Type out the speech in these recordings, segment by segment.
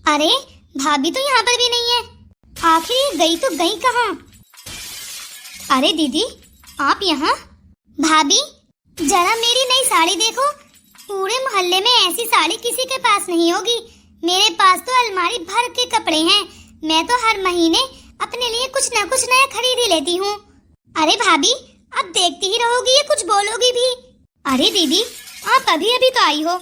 अरे भाभी तो यहाँ पर भी नहीं है। आखिर ये गई तो गई कहाँ? अरे दीदी आप यहाँ? भाभी जरा मेरी नई साड़ी देखो। पूरे मोहल्ले में ऐसी साड़ी किसी के पास नहीं होगी। मेरे पास तो अलमारी भर के कपड़े हैं। मैं तो हर महीने अपने लिए कुछ न कुछ नया खरीद ही लेती हूँ। अरे भाभी आप देखती ही रहोगी या कुछ बोलोगी भी? अरे दीदी आप अभी अभी तो आई हो।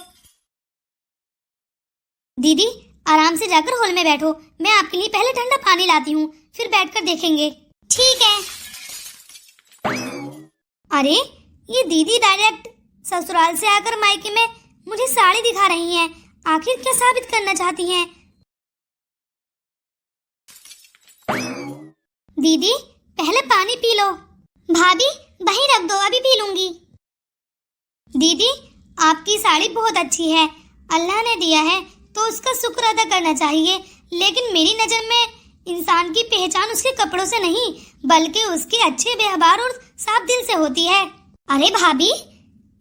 दीदी आराम से जाकर हॉल में बैठो। मैं आपके लिए पहले ठंडा पानी लाती हूँ, फिर बैठकर देखेंगे। ठीक है। अरे ये दीदी डायरेक्ट ससुराल से आकर मायके में मुझे साड़ी दिखा रही हैं। आखिर क्या साबित करना चाहती हैं? दीदी पहले पानी पी लो। भाभी वहीं रख दो, अभी पी लूंगी। दीदी आपकी साड़ी बहुत अच्छी है। अल्लाह ने दिया है तो उसका शुक्र अदा करना चाहिए। लेकिन मेरी नजर में इंसान की पहचान उसके कपड़ों से नहीं बल्कि उसके अच्छे व्यवहार और साफ दिल से होती है। अरे भाभी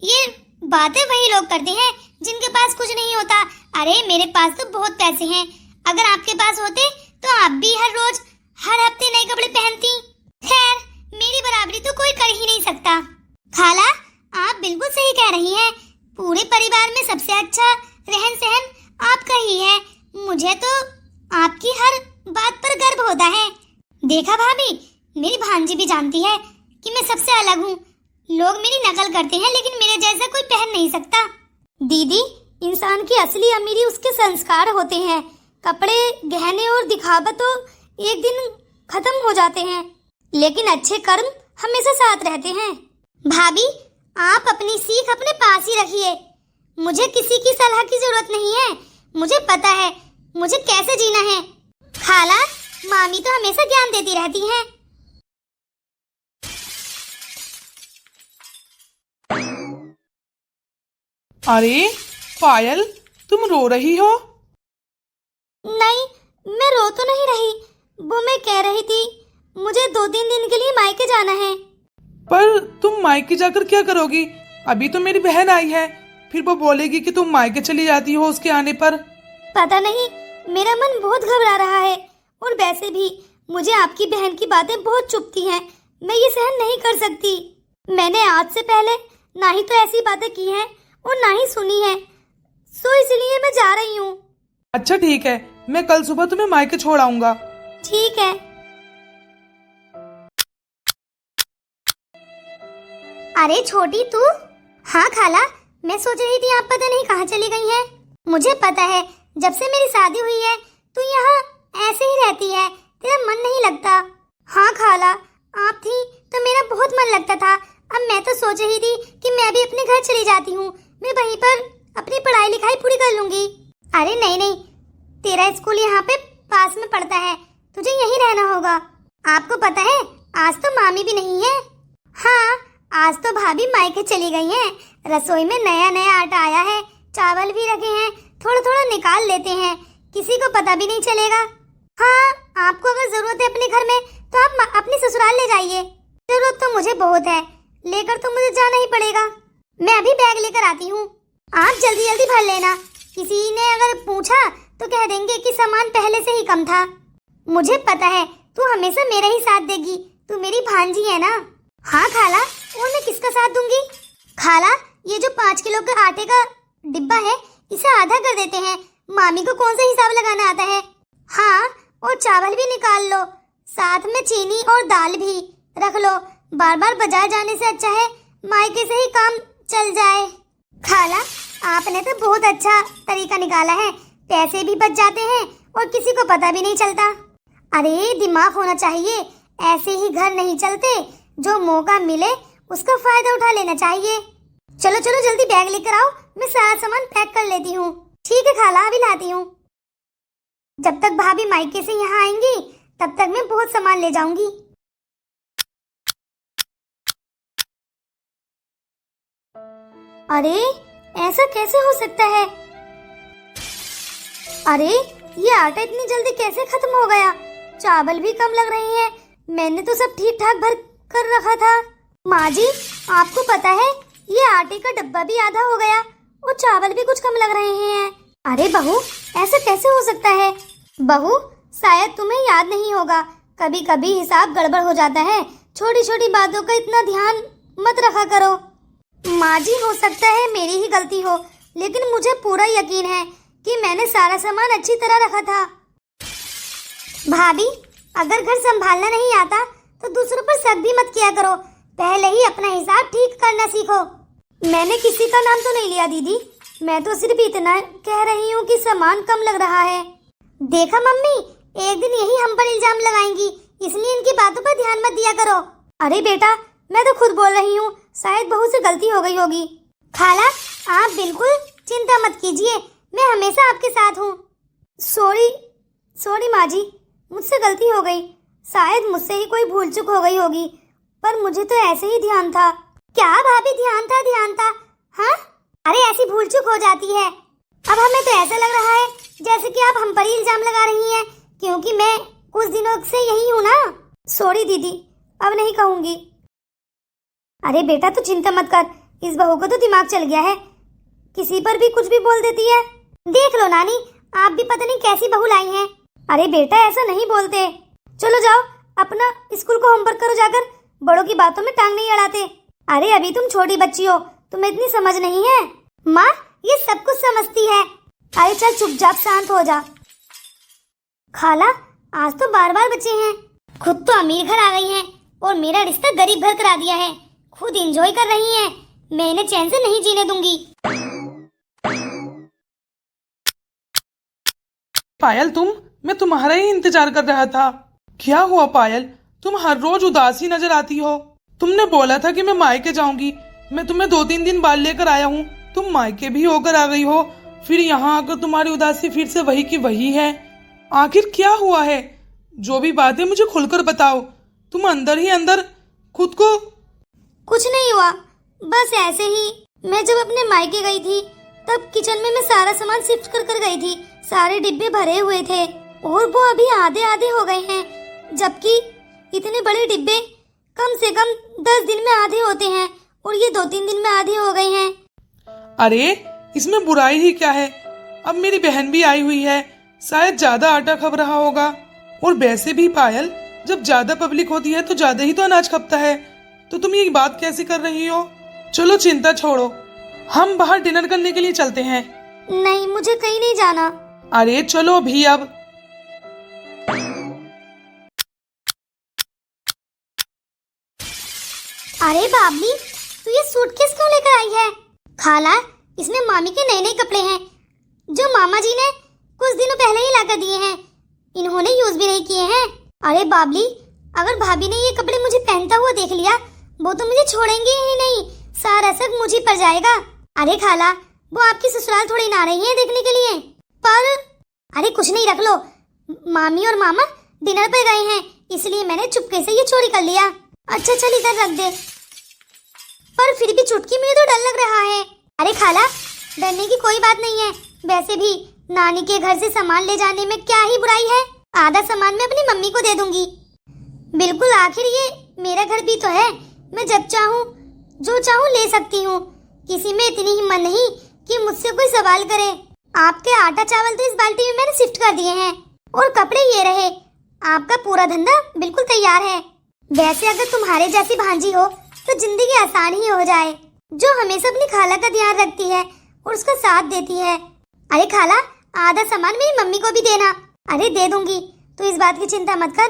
ये बातें वही लोग करते हैं जिनके पास कुछ नहीं होता। अरे मेरे पास तो बहुत पैसे हैं। अगर आपके पास होते तो आप भी हर रोज हर हफ्ते नए कपड़े पहनती। खैर मेरी बराबरी तो कोई कर ही नहीं सकता। खाला आप बिल्कुल सही कह रही हैं। पूरे परिवार में सबसे अच्छा रहन सहन आपका ही है। मुझे तो आपकी हर बात पर गर्व होता है। देखा भाभी मेरी भांजी भी जानती है कि मैं सबसे अलग हूँ। लोग मेरी नकल करते हैं लेकिन मेरे जैसा कोई पहन नहीं सकता। दीदी इंसान की असली अमीरी उसके संस्कार होते हैं। कपड़े गहने और दिखावा तो एक दिन खत्म हो जाते हैं लेकिन अच्छे कर्म हमेशा साथ रहते हैं। भाभी आप अपनी सीख अपने पास ही रखिए। मुझे किसी की सलाह की जरूरत नहीं है। मुझे पता है मुझे कैसे जीना है। खाला मामी तो हमेशा ज्ञान देती रहती हैं। अरे पायल तुम रो रही हो? नहीं मैं रो तो नहीं रही। वो मैं कह रही थी मुझे 2-3 दिन के लिए मायके जाना है। पर तुम मायके जाकर क्या करोगी? अभी तो मेरी बहन आई है, फिर वो बोलेगी कि तुम मायके चली जाती हो उसके आने पर। पता नहीं मेरा मन बहुत घबरा रहा है। और वैसे भी मुझे आपकी बहन की बातें बहुत चुभती हैं। मैं ये सहन नहीं कर सकती। मैंने आज से पहले ना ही तो ऐसी बातें की हैं और ना ही सुनी है। सो इसलिए मैं जा रही हूँ। अच्छा ठीक है, मैं कल सुबह तुम्हें मायके छोड़ आऊंगा। ठीक है। अरे छोटी तू? हाँ खाला मैं सोच रही थी आप पता नहीं कहाँ चली गई हैं। मुझे पता है जब से मेरी शादी हुई है तू यहाँ ऐसे ही रहती है, तेरा मन नहीं लगता। हाँ खाला आप थी तो मेरा बहुत मन लगता था। अब मैं तो सोच रही थी कि मैं भी अपने घर चली जाती हूँ। मैं वहीं पर अपनी पढ़ाई लिखाई पूरी कर लूंगी। अरे नहीं नहीं तेरा स्कूल यहाँ पे पास में पड़ता है, तुझे यहीं रहना होगा। आपको पता है आज तो मामी भी नहीं है। हाँ आज तो भाभी मायके चली गई हैं। रसोई में नया नया आटा आया है, चावल भी रखे हैं, थोड़ा थोड़ा निकाल लेते हैं, किसी को पता भी नहीं चलेगा। हाँ आपको अगर जरूरत है अपने घर में तो आप अपने ससुराल ले जाइए। जरूरत तो मुझे बहुत है, लेकर तो मुझे जाना ही पड़ेगा। मैं अभी बैग लेकर आती हूँ, आप जल्दी जल्दी भर लेना। किसी ने अगर पूछा तो कह देंगे कि सामान पहले से ही कम था। मुझे पता है तू हमेशा मेरा ही साथ देगी, तू मेरी भांजी है ना। हाँ खाला और मैं किसका साथ दूंगी? खाला ये जो 5 किलो का आटे का डिब्बा है इसे आधा कर देते हैं। मामी को कौन सा हिसाब लगाना आता है? हाँ और चावल भी निकाल लो, साथ में चीनी और दाल भी रख लो। बार बार बाजार जाने से अच्छा है मायके से ही काम चल जाए। खाला आपने तो बहुत अच्छा तरीका निकाला है, पैसे भी बच जाते हैं और किसी को पता भी नहीं चलता। अरे दिमाग होना चाहिए, ऐसे ही घर नहीं चलते। जो मौका मिले उसका फायदा उठा लेना चाहिए। चलो चलो जल्दी बैग लेकर आओ, मैं सारा सामान पैक कर लेती हूँ। ठीक है खाला अभी लाती हूँ। जब तक भाभी मायके से यहाँ आएंगी तब तक मैं बहुत सामान ले जाऊंगी। अरे ऐसा कैसे हो सकता है? अरे ये आटा इतनी जल्दी कैसे खत्म हो गया? चावल भी कम लग रहे हैं, मैंने तो सब ठीक ठाक भर कर रखा था। माँ जी आपको पता है ये आटे का डब्बा भी आधा हो गया और चावल भी कुछ कम लग रहे हैं। अरे बहू ऐसा कैसे हो सकता है? बहू, शायद तुम्हें याद नहीं होगा, कभी कभी हिसाब गड़बड़ हो जाता है। छोटी छोटी बातों का इतना ध्यान मत रखा करो। माँ जी, हो सकता है मेरी ही गलती हो, लेकिन मुझे पूरा यकीन है कि मैंने सारा सामान अच्छी तरह रखा था। भाभी, अगर घर संभालना नहीं आता तो दूसरों पर शक भी मत किया करो। पहले ही अपना हिसाब ठीक करना सीखो। मैंने किसी का नाम तो नहीं लिया दीदी, मैं तो सिर्फ इतना कह रही हूँ कि सामान कम लग रहा है। देखा मम्मी, एक दिन यही हम पर इल्जाम लगाएंगी, इसलिए इनकी बातों पर ध्यान मत दिया करो। अरे बेटा, मैं तो खुद बोल रही हूँ, शायद बहू से गलती हो गई होगी। खाला, आप बिल्कुल चिंता मत कीजिए, मैं हमेशा आपके साथ हूँ। सॉरी माँ जी, मुझसे गलती हो गई। शायद मुझसे ही कोई भूल चूक हो गई होगी, पर मुझे तो ऐसे ही ध्यान था। क्या भाभी, ध्यान था? हाँ, अरे ऐसी भूल चूक हो जाती है। अब हमें तो ऐसा लग रहा है जैसे कि आप हम पर ही इल्जाम लगा रही हैं, क्योंकि मैं कुछ दिनों से यही हूँ ना। सॉरी दीदी, अब नहीं कहूँगी। अरे बेटा, तू चिंता मत कर, इस बहू को तो दिमाग चल गया है, किसी पर भी कुछ भी बोल देती है। देख लो नानी, आप भी पता नहीं कैसी बहू लाई हैं। अरे बेटा, ऐसा नहीं बोलते। चलो जाओ, अपना स्कूल को होमवर्क करो जाकर, बड़ों की बातों में टांग नहीं अड़ाते। अरे अभी तुम छोटी बच्ची हो, तुम्हें इतनी समझ नहीं है। माँ, ये सब कुछ समझती है। अरे चल चुपचाप शांत हो जा। खाला, आज तो बार बचे हैं। खुद तो अमीर घर आ गई हैं और मेरा रिश्ता गरीब घर करा दिया है। खुद एंजॉय कर रही हैं, मैं इन्हें चैन से नहीं जीने दूंगी। पायल, मैं तुम्हारा ही इंतजार कर रहा था। क्या हुआ पायल, तुम हर रोज उदासी नजर आती हो। तुमने बोला था कि मैं मायके जाऊंगी, मैं तुम्हें 2-3 दिन बाद लेकर आया हूँ, तुम मायके भी होकर आ गई हो, फिर यहाँ आकर तुम्हारी उदासी फिर से वही की वही है। आखिर क्या हुआ है? जो भी बात है मुझे खुलकर बताओ। तुम अंदर ही अंदर खुद को। कुछ नहीं हुआ, बस ऐसे ही। मैं जब अपने मायके गई थी तब किचन में मैं सारा सामान शिफ्ट कर गई थी। सारे डिब्बे भरे हुए थे और वो अभी आधे हो गए हैं, जबकि इतने बड़े डिब्बे कम से कम 10 दिन में आधे होते हैं और ये 2-3 दिन में आधे हो गए हैं। अरे इसमें बुराई ही क्या है? अब मेरी बहन भी आई हुई है, शायद ज्यादा आटा खप रहा होगा। और वैसे भी पायल, जब ज्यादा पब्लिक होती है तो ज्यादा ही तो अनाज खपता है, तो तुम ये बात कैसे कर रही हो? चलो चिंता छोड़ो, हम बाहर डिनर करने के लिए चलते हैं। नहीं, मुझे कहीं नहीं जाना। अरे चलो भी अब। अरे बाबली, तू ये सूटकेस क्यों लेकर आई है? खाला, इसमें मामी के नए कपड़े हैं जो मामा जी ने कुछ दिनों पहले ही लाकर दिए हैं, इन्होंने यूज भी नहीं किए हैं। अरे बाबली, अगर भाभी ने ये कपड़े मुझे पहनता हुआ देख लिया, वो तो मुझे छोड़ेंगे ही नहीं, सारा शक मुझे पर जाएगा। अरे खाला, वो आपकी ससुराल थोड़ी ना रही है देखने के लिए। पर अरे कुछ नहीं, रख लो, मामी और मामा डिनर पे गए हैं, इसलिए मैंने चुपके से ये चोरी कर लिया। अच्छा चल, इधर रख दे। पर फिर भी चुटकी, मुझे तो डर लग रहा है। अरे खाला, डरने की कोई बात नहीं है। वैसे भी नानी के घर से सामान ले जाने में क्या ही बुराई है, आधा सामान मैं अपनी मम्मी को दे दूंगी। बिल्कुल, आखिर ये मेरा घर भी तो है, मैं जब चाहूँ जो चाहूँ ले सकती हूँ। किसी में इतनी हिम्मत नहीं कि मुझसे कोई सवाल करे। आपके आटा चावल तो इस बाल्टी में मैंने शिफ्ट कर दिए हैं और कपड़े ये रहे। आपका पूरा धंधा बिल्कुल तैयार है। वैसे अगर तुम्हारे जैसी भांजी हो तो जिंदगी आसान ही हो जाए, जो हमेशा अपनी खाला का ध्यान रखती है और उसका साथ देती है। अरे खाला, आधा सामान मेरी मम्मी को भी देना। अरे दे दूंगी, तू इस बात की चिंता मत कर।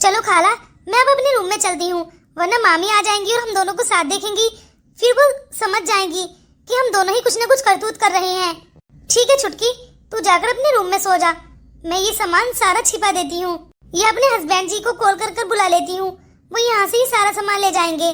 चलो खाला, मैं अब अपने रूम में चलती हूँ, वरना मामी आ जाएंगी और हम दोनों को साथ देखेंगी, फिर वो समझ जाएंगी कि हम दोनों ही कुछ न कुछ करतूत कर रहे हैं। ठीक है छुटकी, तू जाकर अपने रूम में सो जा, मैं ये सामान सारा छिपा देती हूँ। ये अपने हस्बैंड जी को कॉल कर बुला लेती हूँ, वो यहाँ से ही सारा सामान ले जाएंगे।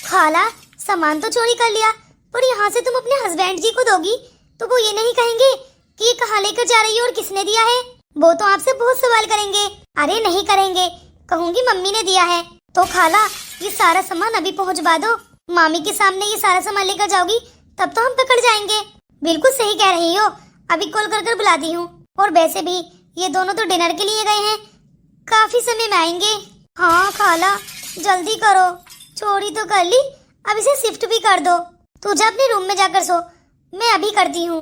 खाला, सामान तो चोरी कर लिया, पर यहाँ से तुम अपने हस्बैंड जी को दोगी तो वो ये नहीं कहेंगे कि ये कहाँ लेकर जा रही है और किसने दिया है? वो तो आपसे बहुत सवाल करेंगे। अरे नहीं करेंगे, कहूँगी मम्मी ने दिया है। तो खाला, ये सारा सामान अभी पहुँचवा दो। मामी के सामने ये सारा सामान लेकर जाओगी तब तो हम पकड़ जाएंगे। बिल्कुल सही कह रही हो, अभी कॉल कर बुलाती हूँ। और वैसे भी ये दोनों तो डिनर के लिए गए हैं, काफी समय में आएंगे। हाँ खाला, जल्दी करो, चोरी तो कर ली, अब इसे शिफ्ट भी कर दो। तू जा अपने रूम में जाकर सो, मैं अभी करती हूँ।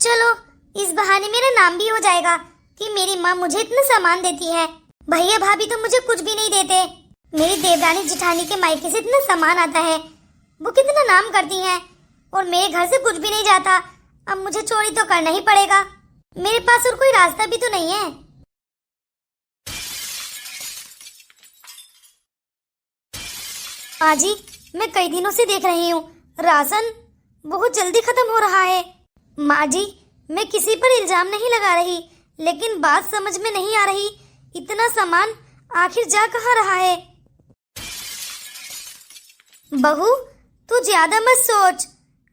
चलो, इस बहाने मेरा नाम भी हो जाएगा कि मेरी माँ मुझे इतना सामान देती है। भैया भाभी तो मुझे कुछ भी नहीं देते। मेरी देवरानी जिठानी के मायके से इतना सामान आता है, वो कितना नाम करती हैं, और मेरे घर से कुछ भी नहीं जाता। अब मुझे चोरी तो करना ही पड़ेगा। मेरे पास और कोई रास्ता भी तो नहीं है। माँ जी, मैं कई दिनों से देख रही हूँ राशन बहुत जल्दी खत्म हो रहा है। माँ जी, मैं किसी पर इल्जाम नहीं लगा रही, लेकिन बात समझ में नहीं आ रही, इतना सामान आखिर जा कहाँ रहा है। बहू, तू ज्यादा मत सोच।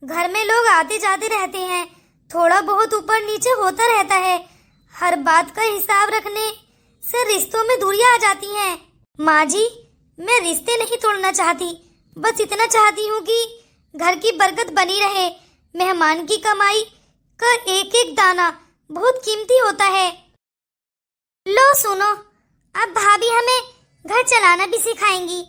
घर में लोग आते जाते रहते हैं, थोड़ा बहुत ऊपर नीचे होता रहता है। हर बात का हिसाब रखने से रिश्तों में दूरियां आ जाती हैं। माँ जी, मैं रिश्ते नहीं तोड़ना चाहती, बस इतना चाहती हूँ कि घर की बरकत बनी रहे। मेहमान की कमाई का एक एक दाना बहुत कीमती होता है। लो सुनो, अब भाभी हमें घर चलाना भी सिखाएंगी।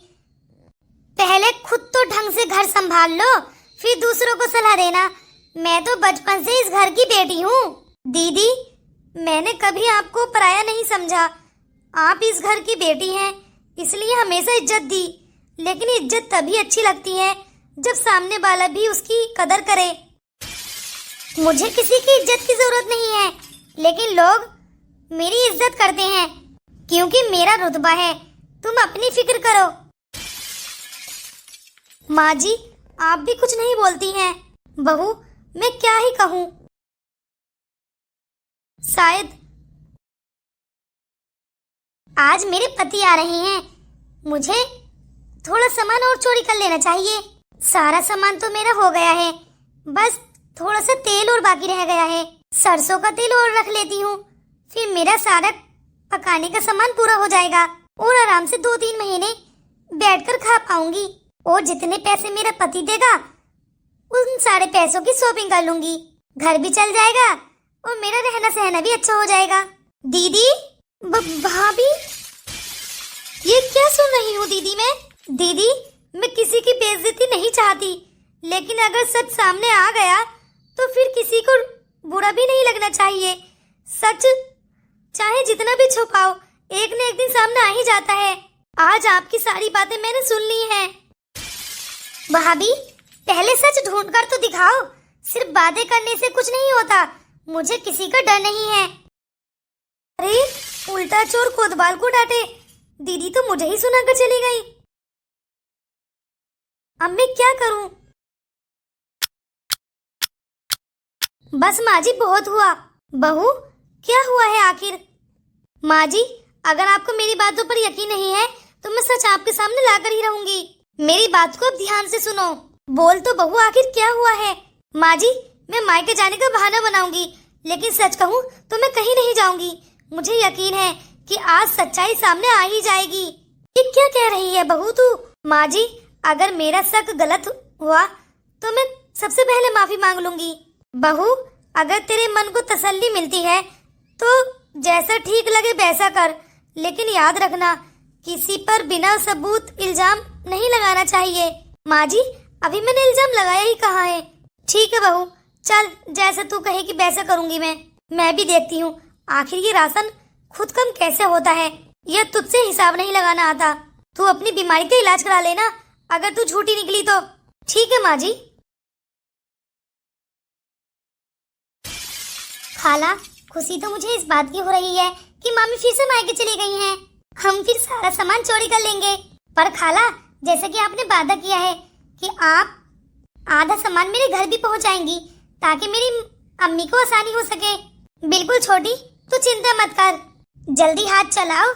पहले खुद तो ढंग से घर संभाल लो, फिर दूसरों को सलाह देना। मैं तो बचपन से इस घर की बेटी हूँ। दीदी, मैंने कभी आपको पराया नहीं समझा। आप इस घर की बेटी हैं, इसलिए हमेशा इज्जत दी। लेकिन इज्जत तभी अच्छी लगती है जब सामने वाला भी उसकी कदर करे। मुझे किसी की इज्जत की जरूरत नहीं है, लेकिन लोग मेरी इज्जत करते हैं क्योंकि मेरा रुतबा है। तुम अपनी फिक्र करो। माँ जी, आप भी कुछ नहीं बोलती हैं। बहू, मैं क्या ही कहूँ। शायद आज मेरे पति आ रहे हैं, मुझे थोड़ा सामान और चोरी कर लेना चाहिए। सारा सामान तो मेरा हो गया है, बस थोड़ा सा तेल और बाकी रह गया है। सरसों का तेल और रख लेती हूँ, फिर मेरा सारा पकाने का सामान पूरा हो जाएगा और आराम से 2-3 महीने बैठकर खा पाऊंगी। और जितने पैसे मेरा पति देगा, उन सारे पैसों की शॉपिंग कर लूंगी। घर भी चल जाएगा और मेरा रहना सहना भी अच्छा हो जाएगा। दीदी, भाभी, ये क्या सुन रही हूँ दीदी मैं? दीदी, मैं किसी की बेइज्जती नहीं चाहती, लेकिन अगर सच सामने आ गया तो फिर किसी को बुरा भी नहीं लगना चाहिए। सच चाहे जितना भी छुपाओ, एक न एक दिन सामने आ ही जाता है। आज आपकी सारी बातें मैंने सुन ली हैं। भाभी, पहले सच ढूंढ कर तो दिखाओ। सिर्फ बातें करने से कुछ नहीं होता। मुझे किसी का डर नहीं है। अरे, उल्टा चोर कोतवाल को डांटे। दीदी तो मुझे ही सुनाकर चली गई। अब मैं क्या करूं? बस माँ जी, बहुत हुआ। बहू, क्या हुआ है आखिर? माँ जी, अगर आपको मेरी बातों पर यकीन नहीं है तो मैं सच आपके सामने लाकर ही रहूंगी। मेरी बात को अब ध्यान से सुनो। बोल तो बहू, आखिर क्या हुआ है? माँ जी, मैं मायके जाने का बहाना बनाऊंगी, लेकिन सच कहूँ तो मैं कहीं नहीं जाऊंगी। मुझे यकीन है कि आज सच्चाई सामने आ ही जाएगी। ये क्या कह रही है बहू तू? माँ जी, अगर मेरा शक गलत हुआ तो मैं सबसे पहले माफी मांग लूंगी। बहू, अगर तेरे मन को तसल्ली मिलती है तो जैसा ठीक लगे वैसा कर, लेकिन याद रखना, किसी पर बिना सबूत इल्जाम नहीं लगाना चाहिए। माँ जी, अभी मैंने इल्जाम लगाया ही कहाँ है। ठीक है बहू, चल, जैसा तू कहेगी वैसा करूंगी मैं भी देखती हूँ आखिर ये राशन खुद कम कैसे होता है। यह तुझसे हिसाब नहीं लगाना आता। तू अपनी बीमारी का इलाज करा लेना, अगर तू झूठी निकली तो। ठीक है माँ जी। खाला, खुशी तो मुझे इस बात की हो रही है कि मामी फिर से मायके चली गई हैं। हम फिर सारा सामान चोरी कर लेंगे। पर खाला, जैसे कि आपने वादा किया है कि आप आधा सामान मेरे घर भी पहुंचाएंगी ताकि मेरी अम्मी को आसानी हो सके। बिल्कुल छोटी, तू चिंता मत कर। जल्दी हाथ चलाओ।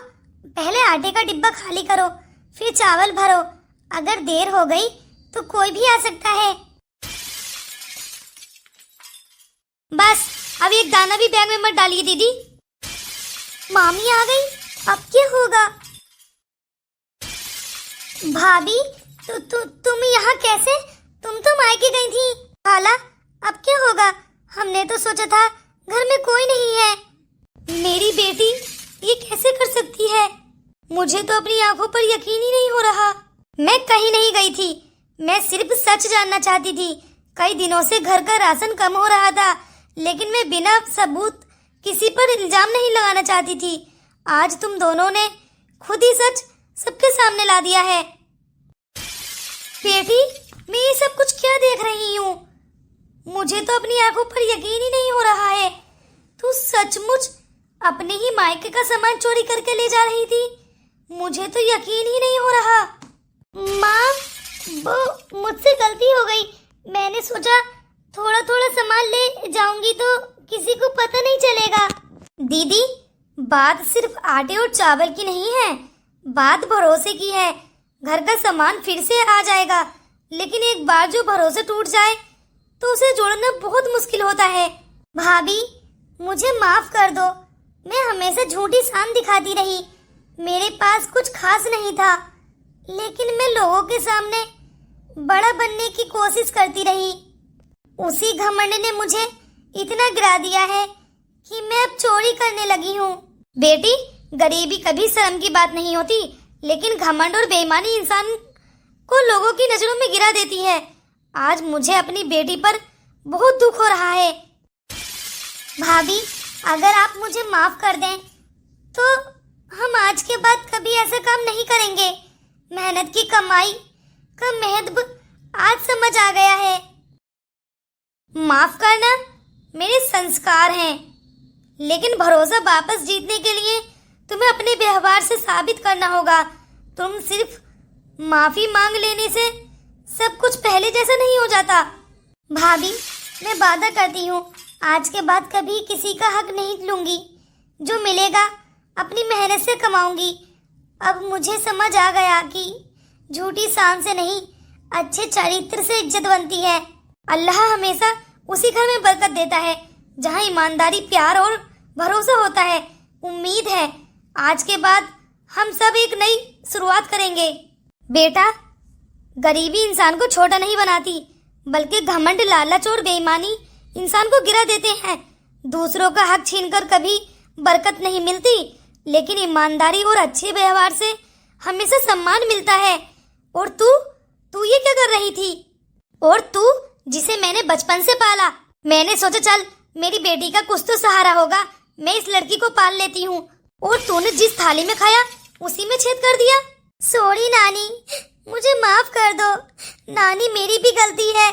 पहले आटे का डिब्बा खाली करो, फिर चावल भरो। अगर देर हो गई तो कोई भी आ सकता है। बस, अब एक दाना भी बैग में मत डालिए दीदी। मामी आ गई, अब क्या होगा? भाभी, तुम यहाँ कैसे? तुम तो मायके गई थी। खाला, अब क्या होगा? हमने तो सोचा था घर में कोई नहीं है। मेरी बेटी ये कैसे कर सकती है? मुझे तो अपनी आंखों पर यकीन ही नहीं हो रहा। मैं कहीं नहीं गई थी, मैं सिर्फ सच जानना चाहती थी। कई दिनों से घर का राशन कम हो रहा था, लेकिन मैं बिना सबूत किसी पर इल्जाम नहीं लगाना चाहती थी। आज तुम दोनों ने खुद ही सच सबके सामने ला दिया है। बेटी, मैं ये सब कुछ क्या देख रही हूँ? मुझे तो अपनी आंखों पर यकीन ही नहीं हो रहा है। तू सचमुच अपने ही मायके का सामान चोरी करके ले जा रही थी? मुझे तो यकीन ही नहीं हो रहा। माँ, वो मुझसे गलती हो गई। मैंने सोचा थोड़ा थोड़ा सामान ले जाऊंगी तो किसी को पता नहीं चलेगा। दीदी, बात सिर्फ आटे और चावल की नहीं है, बात भरोसे की है। घर का सामान फिर से आ जाएगा, लेकिन एक बार जो भरोसा टूट जाए तो उसे जोड़ना बहुत मुश्किल होता है। भाभी, मुझे माफ कर दो। मैं हमेशा झूठी शान दिखाती रही। मेरे पास कुछ खास नहीं था, लेकिन मैं लोगों के सामने बड़ा बनने की कोशिश करती रही। उसी घमंड ने मुझे इतना गिरा दिया है कि मैं अब चोरी करने लगी हूँ। बेटी, गरीबी कभी शर्म की बात नहीं होती, लेकिन घमंड और बेईमानी इंसान को लोगों की नजरों में गिरा देती है। आज मुझे अपनी बेटी पर बहुत दुख हो रहा है। भाभी, अगर आप मुझे माफ कर दें तो हम आज के बाद कभी ऐसा काम नहीं करेंगे। मेहनत की कमाई का महत्व आज समझ आ गया है। माफ करना मेरे संस्कार हैं, लेकिन भरोसा वापस जीतने के लिए तुम्हें अपने व्यवहार से साबित करना होगा। तुम सिर्फ माफी मांग लेने से सब कुछ पहले जैसा नहीं हो जाता। भाभी, मैं वादा करती हूँ आज के बाद कभी किसी का हक नहीं लूंगी। जो मिलेगा अपनी मेहनत से कमाऊंगी। अब मुझे समझ आ गया कि झूठी शान से नहीं, अच्छे चरित्र से इज्जत बनती है। अल्लाह हमेशा उसी घर में बरकत देता है जहाँ ईमानदारी, प्यार और भरोसा होता है। उम्मीद है आज के बाद हम सब एक नई शुरुआत करेंगे। बेटा, गरीबी इंसान को छोटा नहीं बनाती, बल्कि घमंड, लालच और बेईमानी इंसान को गिरा देते हैं। दूसरों का हक छीनकर कभी बरकत नहीं मिलती, लेकिन ईमानदारी और अच्छे व्यवहार से हमेशा सम्मान मिलता है। और तू ये क्या कर रही थी? और तू, जिसे मैंने बचपन से पाला, मैंने सोचा चल मेरी बेटी का कुछ तो सहारा होगा, मैं इस लड़की को पाल लेती हूँ। और तूने जिस थाली में खाया उसी में छेद कर दिया। सॉरी नानी, मुझे माफ कर दो। नानी, मेरी भी गलती है।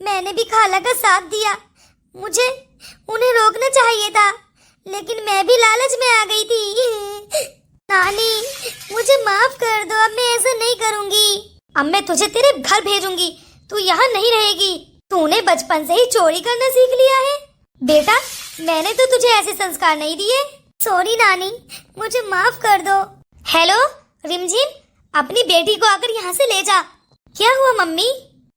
मैंने भी खाला का साथ दिया। मुझे उन्हें रोकना चाहिए था, लेकिन मैं भी लालच में आ गई थी। नानी, मुझे माफ कर दो। अब मैं ऐसा नहीं करूंगी। अब मैं तुझे तेरे घर भेजूंगी, तू यहाँ नहीं रहेगी। तूने बचपन से ही चोरी करना सीख लिया है। बेटा, मैंने तो तुझे ऐसे संस्कार नहीं दिए। सॉरी नानी, मुझे माफ कर दो। हेलो रिमझिम, अपनी बेटी को आकर यहाँ से ले जा। क्या हुआ मम्मी?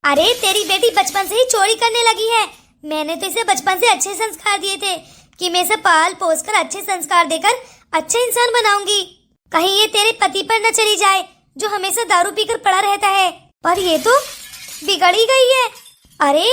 अरे, तेरी बेटी बचपन से ही चोरी करने लगी है। मैंने तो इसे बचपन से अच्छे संस्कार दिए थे कि मैं इसे पाल पोस कर अच्छे संस्कार देकर अच्छा इंसान बनाऊंगी। कहीं ये तेरे पति पर न चली जाए, जो हमेशा दारू पीकर पड़ा रहता है। पर ये तो बिगड़ ही गई है। अरे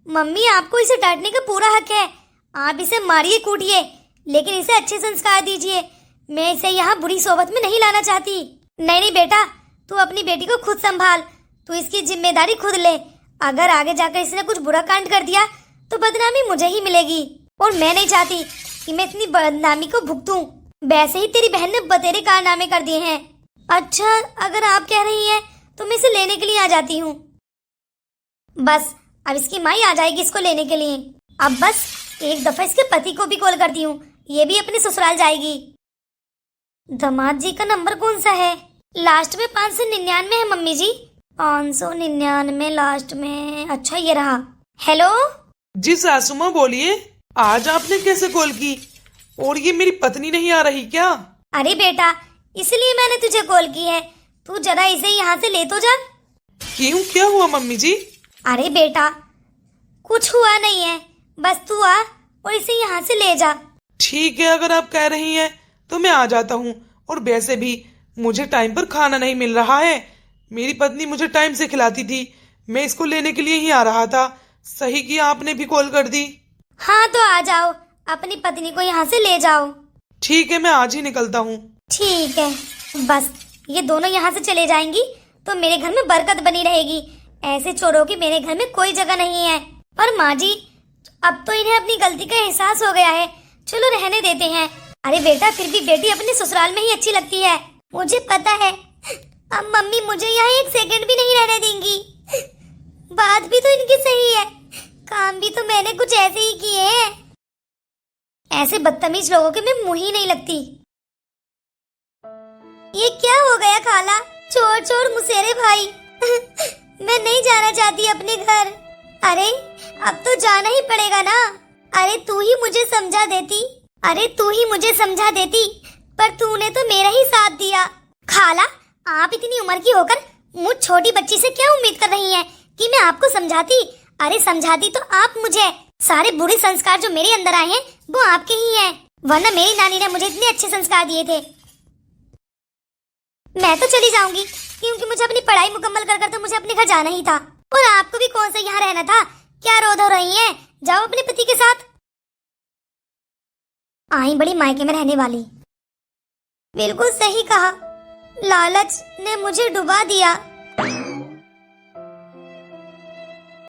मम्मी, आपको इसे डांटने का पूरा हक है। आप इसे मारिए, कूटिए, लेकिन इसे अच्छे संस्कार दीजिए। मैं इसे यहाँ बुरी सोबत में नहीं लाना चाहती। नहीं बेटा, तू अपनी बेटी को खुद संभाल। तू इसकी जिम्मेदारी खुद ले। अगर आगे जाकर इसने कुछ बुरा कांड कर दिया तो बदनामी मुझे ही मिलेगी, और मैं नहीं चाहती कि मैं इतनी बदनामी को भुगतूं। वैसे ही तेरी बहन ने बतेरे कारनामे कर दिए हैं। अच्छा, अगर आप कह रही हैं तो मैं इसे लेने के लिए आ जाती हूँ। बस अब इसकी माई आ जाएगी इसको लेने के लिए। अब बस एक दफा इसके पति को भी कॉल करती हूँ, ये भी अपने ससुराल जाएगी। दामाद जी का नंबर कौन सा है? लास्ट में 599 है मम्मी जी। 599 लास्ट में। अच्छा, ये रहा। हेलो जी सासू माँ, बोलिए। आज आपने कैसे कॉल की? और ये मेरी पत्नी नहीं आ रही क्या? अरे बेटा, इसलिए मैंने तुझे कॉल की है। तू जरा इसे यहाँ से ले तो जा। क्यों, क्या हुआ मम्मी जी? अरे बेटा, कुछ हुआ नहीं है, बस तू आ और इसे यहाँ से ले जा। ठीक है, अगर आप कह रही हैं तो मैं आ जाता हूँ। और वैसे भी मुझे टाइम पर खाना नहीं मिल रहा है। मेरी पत्नी मुझे टाइम से खिलाती थी। मैं इसको लेने के लिए ही आ रहा था। सही किया आपने भी कॉल कर दी। हाँ, तो आ जाओ, अपनी पत्नी को यहाँ से ले जाओ। ठीक है, मैं आज ही निकलता हूँ। ठीक है, बस ये दोनों यहाँ से चले जाएंगी तो मेरे घर में बरकत बनी रहेगी। ऐसे चोरों की मेरे घर में कोई जगह नहीं है। और माँ जी, अब तो इन्हें अपनी गलती का एहसास हो गया है, चलो रहने देते हैं। अरे बेटा, फिर भी बेटी अपने ससुराल में ही अच्छी लगती है। मुझे पता है, अब मम्मी मुझे यहाँ एक सेकंड भी नहीं रहने देंगी। बात भी तो इनकी सही है, काम भी तो मैंने कुछ ऐसे ही किए हैं। ऐसे बदतमीज लोगों के मैं मुंह ही नहीं लगती। ये क्या हो गया खाला? चोर चोर मुसेरे भाई। मैं नहीं जाना चाहती अपने घर। अरे अब तो जाना ही पड़ेगा ना। अरे तू ही मुझे समझा देती, पर तूने तो मेरा ही साथ दिया। खाला, आप इतनी उम्र की होकर मुझ छोटी बच्ची से क्या उम्मीद कर रही हैं कि मैं आपको समझाती? अरे समझाती तो आप मुझे। सारे बुरे संस्कार जो मेरे अंदर आए हैं वो आपके ही हैं, वरना मेरी नानी ने मुझे इतने अच्छे संस्कार दिए थे। मैं तो चली जाऊंगी, क्योंकि मुझे अपनी पढ़ाई मुकम्मल कर तो मुझे अपने घर जाना ही था। और आपको भी कौन सा यहाँ रहना था? क्या रोध हो रही हैं? जाओ अपने पति के साथ। आई बड़ी मायके में रहने वाली। बिल्कुल सही कहा, लालच ने मुझे डुबा दिया।